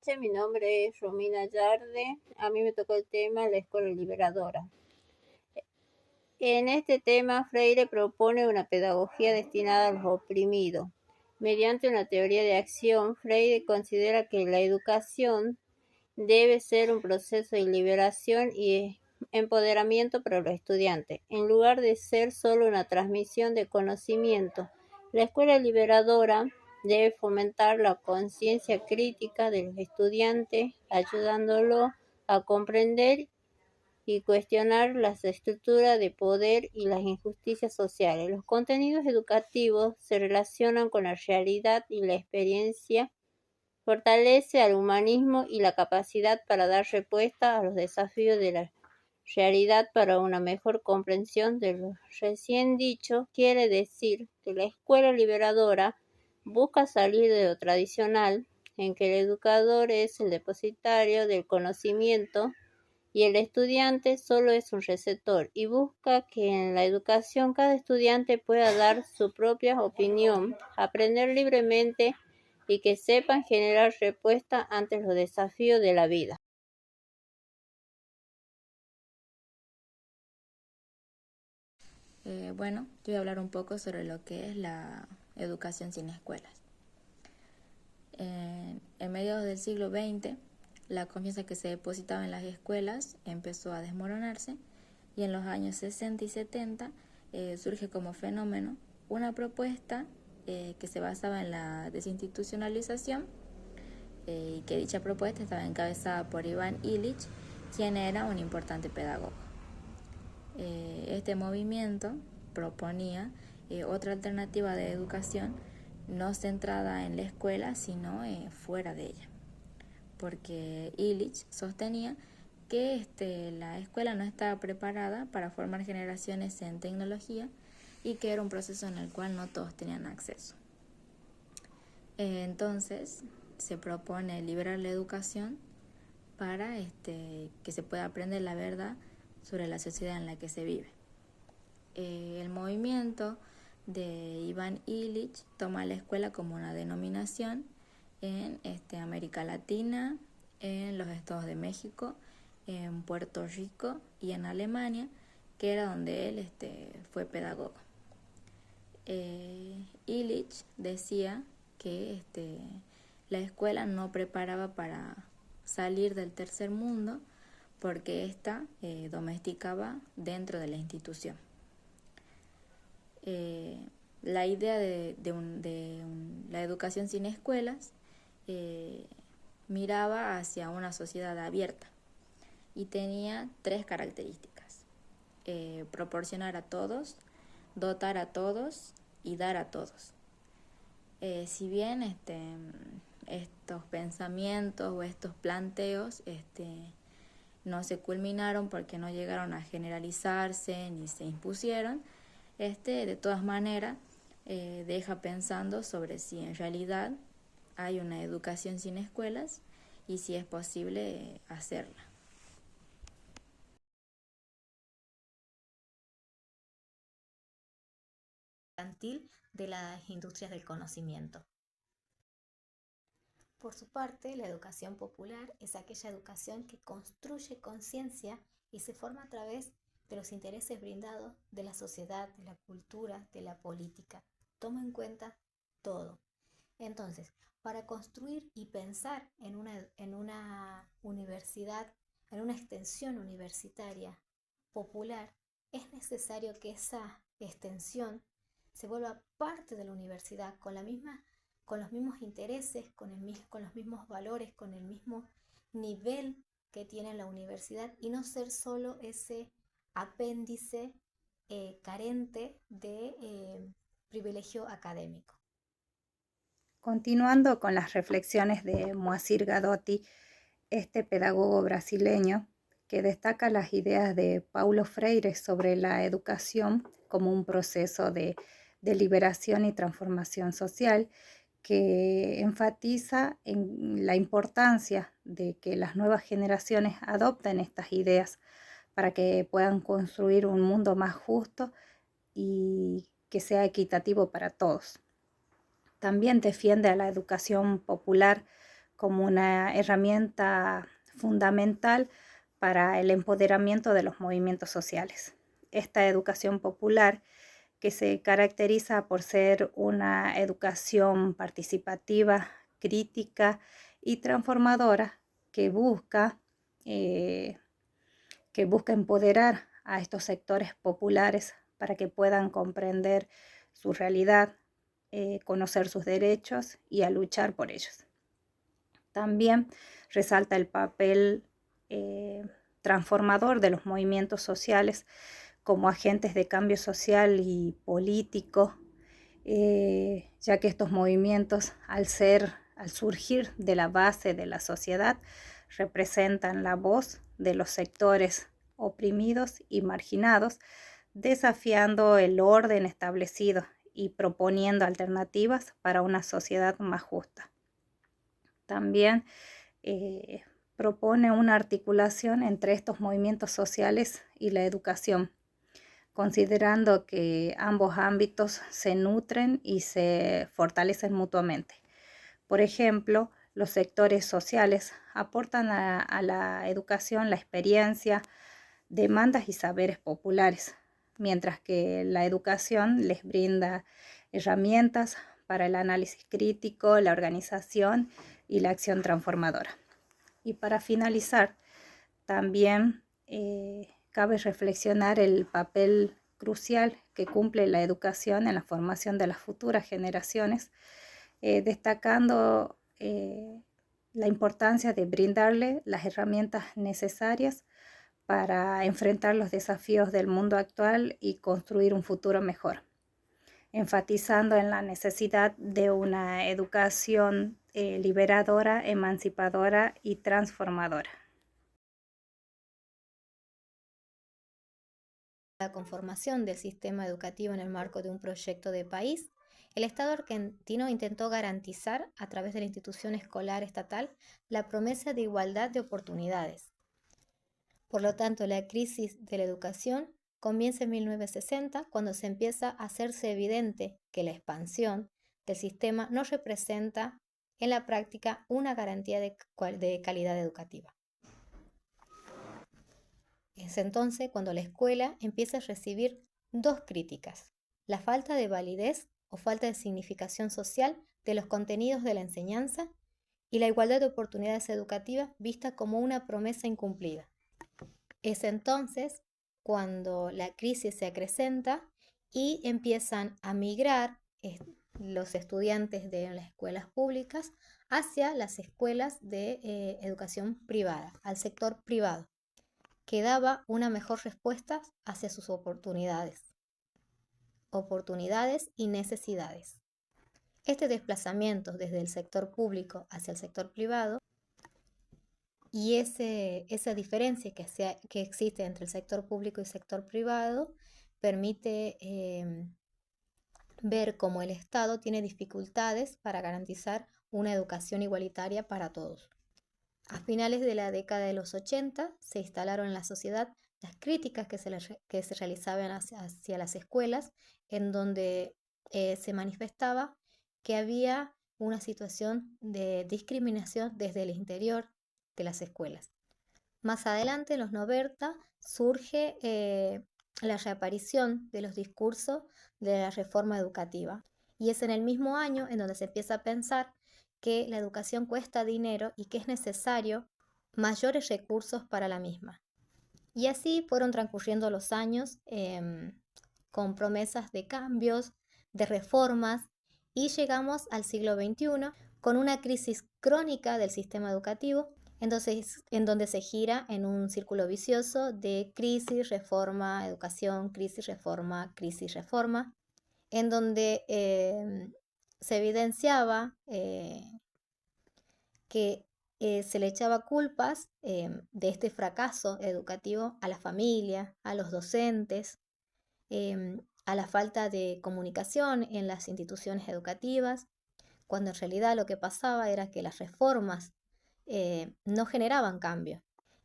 noches, mi nombre es Romina Yarde. A mí me tocó el tema la escuela liberadora. En este tema, Freire propone una pedagogía destinada a los oprimidos. Mediante una teoría de acción, Freire considera que la educación debe ser un proceso de liberación y empoderamiento para los estudiantes, en lugar de ser solo una transmisión de conocimiento. La escuela liberadora debe fomentar la conciencia crítica de los estudiantes, ayudándolo a comprender y cuestionar las estructuras de poder y las injusticias sociales. Los contenidos educativos se relacionan con la realidad y la experiencia, fortalece al humanismo y la capacidad para dar respuesta a los desafíos de la realidad para una mejor comprensión de lo recién dicho. Quiere decir que la escuela liberadora busca salir de lo tradicional, en que el educador es el depositario del conocimiento y el estudiante solo es un receptor, y busca que en la educación cada estudiante pueda dar su propia opinión, aprender libremente y que sepan generar respuesta ante los desafíos de la vida. Bueno, yo voy a hablar un poco sobre lo que es la educación sin escuelas. En mediados del siglo XX, la confianza que se depositaba en las escuelas empezó a desmoronarse, y en los años 60 y 70 surge como fenómeno una propuesta que se basaba en la desinstitucionalización, y que dicha propuesta estaba encabezada por Iván Illich, quien era un importante pedagogo. Este movimiento proponía otra alternativa de educación no centrada en la escuela, sino fuera de ella, porque Illich sostenía que la escuela no estaba preparada para formar generaciones en tecnología y que era un proceso en el cual no todos tenían acceso. Entonces se propone liberar la educación para que se pueda aprender la verdad sobre la sociedad en la que se vive. El movimiento de Iván Illich toma la escuela como una denominación en América Latina, en los estados de México, en Puerto Rico y en Alemania, que era donde él fue pedagogo. Illich decía que la escuela no preparaba para salir del tercer mundo, porque ésta domesticaba dentro de la institución. La idea de la educación sin escuelas miraba hacia una sociedad abierta y tenía tres características: proporcionar a todos, dotar a todos y dar a todos. Si bien estos pensamientos o estos planteos no se culminaron porque no llegaron a generalizarse ni se impusieron, de todas maneras deja pensando sobre si en realidad hay una educación sin escuelas y si es posible hacerla. De las industrias del conocimiento. Por su parte, la educación popular es aquella educación que construye conciencia y se forma a través de los intereses brindados de la sociedad, de la cultura, de la política. Toma en cuenta todo. Entonces, para construir y pensar en una universidad, en una extensión universitaria popular, es necesario que esa extensión se vuelva parte de la universidad con los mismos intereses, con los mismos valores, con el mismo nivel que tiene la universidad, y no ser solo ese apéndice carente de privilegio académico. Continuando con las reflexiones de Moacir Gadotti, este pedagogo brasileño que destaca las ideas de Paulo Freire sobre la educación como un proceso de liberación y transformación social, que enfatiza en la importancia de que las nuevas generaciones adopten estas ideas para que puedan construir un mundo más justo y que sea equitativo para todos. También defiende a la educación popular como una herramienta fundamental para el empoderamiento de los movimientos sociales. Esta educación popular, que se caracteriza por ser una educación participativa, crítica y transformadora, que busca empoderar a estos sectores populares para que puedan comprender su realidad, conocer sus derechos y a luchar por ellos. También resalta el papel transformador de los movimientos sociales como agentes de cambio social y político, ya que estos movimientos, al surgir de la base de la sociedad, representan la voz de los sectores oprimidos y marginados, desafiando el orden establecido y proponiendo alternativas para una sociedad más justa. También propone una articulación entre estos movimientos sociales y la educación, considerando que ambos ámbitos se nutren y se fortalecen mutuamente. Por ejemplo, los sectores sociales aportan a la educación la experiencia, demandas y saberes populares, mientras que la educación les brinda herramientas para el análisis crítico, la organización y la acción transformadora. Y para finalizar, también cabe reflexionar el papel crucial que cumple la educación en la formación de las futuras generaciones, destacando la importancia de brindarle las herramientas necesarias para enfrentar los desafíos del mundo actual y construir un futuro mejor, enfatizando en la necesidad de una educación liberadora, emancipadora y transformadora. La conformación del sistema educativo en el marco de un proyecto de país, el Estado argentino intentó garantizar, a través de la institución escolar estatal, la promesa de igualdad de oportunidades. Por lo tanto, la crisis de la educación comienza en 1960, cuando se empieza a hacerse evidente que la expansión del sistema no representa en la práctica una garantía de calidad educativa. Es entonces cuando la escuela empieza a recibir dos críticas: la falta de validez o falta de significación social de los contenidos de la enseñanza y la igualdad de oportunidades educativas vista como una promesa incumplida. Es entonces cuando la crisis se acrecenta y empiezan a migrar los estudiantes de las escuelas públicas hacia las escuelas de educación privada, al sector privado, que daba una mejor respuesta hacia sus oportunidades y necesidades. Este desplazamiento desde el sector público hacia el sector privado y esa diferencia que existe entre el sector público y el sector privado permite ver cómo el Estado tiene dificultades para garantizar una educación igualitaria para todos. A finales de la década de los 80 se instalaron en la sociedad las críticas que se realizaban hacia las escuelas, en donde se manifestaba que había una situación de discriminación desde el interior de las escuelas. Más adelante, en los 90, surge la reaparición de los discursos de la reforma educativa. Y es en el mismo año en donde se empieza a pensar que la educación cuesta dinero y que es necesario mayores recursos para la misma. Y así fueron transcurriendo los años con promesas de cambios, de reformas, y llegamos al siglo XXI con una crisis crónica del sistema educativo, en donde se gira en un círculo vicioso de crisis, reforma, educación, crisis, reforma, en donde se evidenciaba que se le echaba culpas de este fracaso educativo a la familia, a los docentes, a la falta de comunicación en las instituciones educativas, cuando en realidad lo que pasaba era que las reformas no generaban cambio,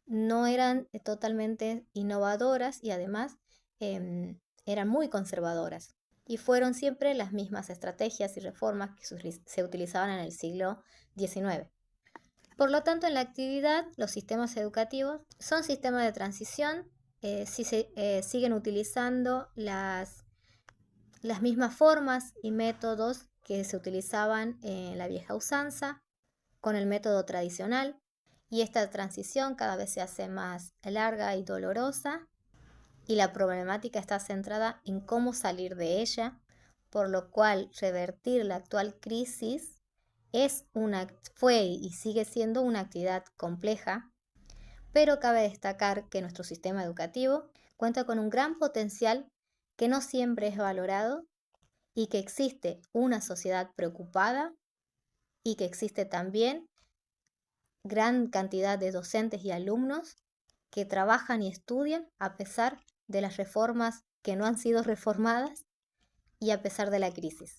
no eran totalmente innovadoras y además eran muy conservadoras. Y fueron siempre las mismas estrategias y reformas que se utilizaban en el siglo XIX. Por lo tanto, en la actividad, los sistemas educativos son sistemas de transición, si se siguen utilizando las mismas formas y métodos que se utilizaban en la vieja usanza, con el método tradicional, y esta transición cada vez se hace más larga y dolorosa, y la problemática está centrada en cómo salir de ella, por lo cual revertir la actual crisis fue y sigue siendo una actividad compleja, pero cabe destacar que nuestro sistema educativo cuenta con un gran potencial que no siempre es valorado y que existe una sociedad preocupada y que existe también gran cantidad de docentes y alumnos que trabajan y estudian a pesar de las reformas que no han sido reformadas y a pesar de la crisis.